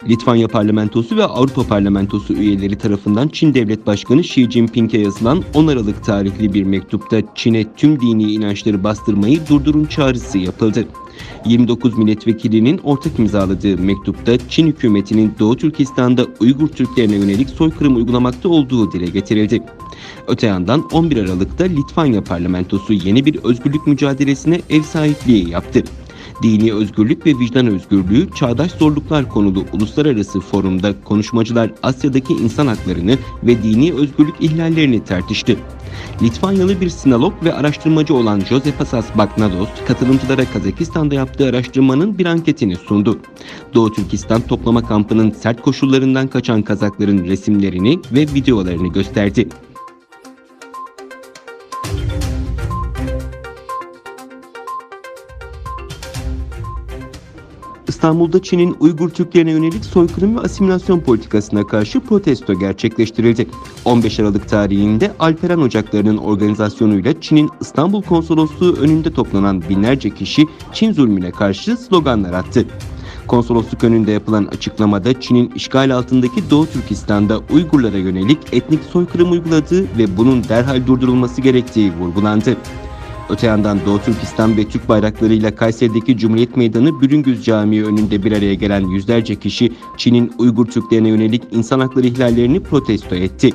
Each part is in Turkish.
Litvanya Parlamentosu ve Avrupa Parlamentosu üyeleri tarafından Çin Devlet Başkanı Xi Jinping'e yazılan 10 Aralık tarihli bir mektupta Çin'e tüm dini inançları bastırmayı durdurun çağrısı yapıldı. 29 milletvekilinin ortak imzaladığı mektupta Çin hükümetinin Doğu Türkistan'da Uygur Türklerine yönelik soykırım uygulamakta olduğu dile getirildi. Öte yandan 11 Aralık'ta Litvanya Parlamentosu yeni bir özgürlük mücadelesine ev sahipliği yaptı. Dini özgürlük ve vicdan özgürlüğü çağdaş zorluklar konulu uluslararası forumda konuşmacılar Asya'daki insan haklarını ve dini özgürlük ihlallerini tartıştı. Litvanyalı bir sinolog ve araştırmacı olan Josefas Baknados, katılımcılara Kazakistan'da yaptığı araştırmanın bir anketini sundu. Doğu Türkistan toplama kampının sert koşullarından kaçan Kazakların resimlerini ve videolarını gösterdi. İstanbul'da Çin'in Uygur Türklerine yönelik soykırım ve asimilasyon politikasına karşı protesto gerçekleştirildi. 15 Aralık tarihinde Alperen Ocakları'nın organizasyonuyla Çin'in İstanbul Konsolosluğu önünde toplanan binlerce kişi Çin zulmüne karşı sloganlar attı. Konsolosluk önünde yapılan açıklamada Çin'in işgal altındaki Doğu Türkistan'da Uygurlara yönelik etnik soykırım uyguladığı ve bunun derhal durdurulması gerektiği vurgulandı. Öte yandan Doğu Türkistan ve Türk bayraklarıyla Kayseri'deki Cumhuriyet Meydanı Bürüngüz Camii önünde bir araya gelen yüzlerce kişi Çin'in Uygur Türklerine yönelik insan hakları ihlallerini protesto etti.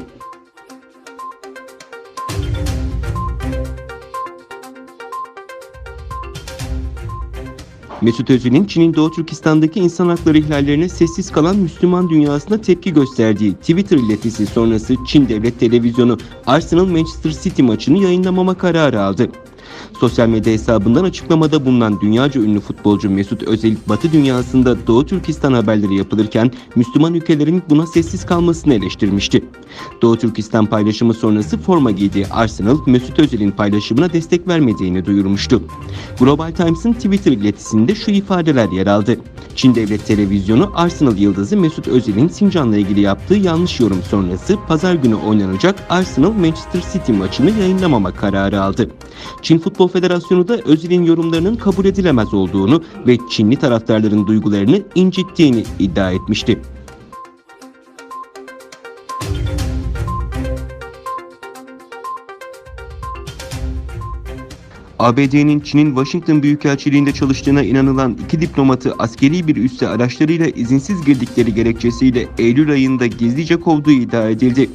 Mesut Özil'in Çin'in Doğu Türkistan'daki insan hakları ihlallerine sessiz kalan Müslüman dünyasına tepki gösterdiği Twitter iletisi sonrası Çin Devlet Televizyonu Arsenal Manchester City maçını yayınlamama kararı aldı. Sosyal medya hesabından açıklamada bulunan dünyaca ünlü futbolcu Mesut Özil, Batı dünyasında Doğu Türkistan haberleri yapılırken Müslüman ülkelerin buna sessiz kalmasını eleştirmişti. Doğu Türkistan paylaşımı sonrası forma giydiği Arsenal, Mesut Özil'in paylaşımına destek vermediğini duyurmuştu. Global Times'ın Twitter iletisinde şu ifadeler yer aldı. Çin Devlet Televizyonu Arsenal yıldızı Mesut Özil'in Sincan'la ilgili yaptığı yanlış yorum sonrası pazar günü oynanacak Arsenal Manchester City maçını yayınlamama kararı aldı. Çin Futbol Federasyonu da Özil'in yorumlarının kabul edilemez olduğunu ve Çinli taraftarların duygularını incittiğini iddia etmişti. ABD'nin Çin'in Washington Büyükelçiliğinde çalıştığına inanılan 2 diplomatı askeri bir üsse araçlarıyla izinsiz girdikleri gerekçesiyle Eylül ayında gizlice kovduğu iddia edildi.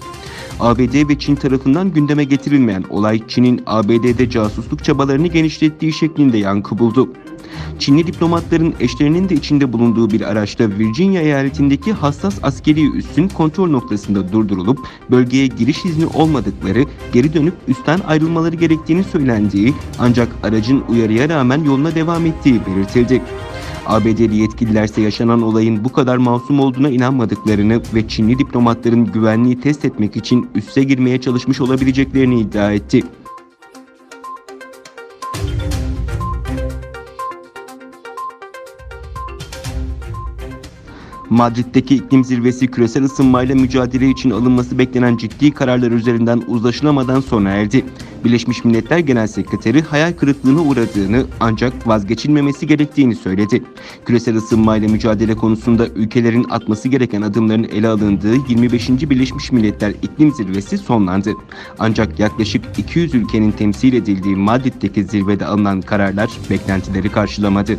ABD ve Çin tarafından gündeme getirilmeyen olay Çin'in ABD'de casusluk çabalarını genişlettiği şeklinde yankı buldu. Çinli diplomatların eşlerinin de içinde bulunduğu bir araçta Virginia eyaletindeki hassas askeri üssün kontrol noktasında durdurulup bölgeye giriş izni olmadıkları, geri dönüp üstten ayrılmaları gerektiğini söylendiği ancak aracın uyarıya rağmen yoluna devam ettiği belirtildi. ABD'li yetkililerse yaşanan olayın bu kadar masum olduğuna inanmadıklarını ve Çinli diplomatların güvenliği test etmek için üsse girmeye çalışmış olabileceklerini iddia etti. Madrid'deki iklim zirvesi küresel ısınmayla mücadele için alınması beklenen ciddi kararlar üzerinden uzlaşılamadan sona erdi. Birleşmiş Milletler Genel Sekreteri hayal kırıklığına uğradığını ancak vazgeçilmemesi gerektiğini söyledi. Küresel ısınmayla mücadele konusunda ülkelerin atması gereken adımların ele alındığı 25. Birleşmiş Milletler İklim Zirvesi sonlandı. Ancak yaklaşık 200 ülkenin temsil edildiği Madrid'deki zirvede alınan kararlar beklentileri karşılamadı.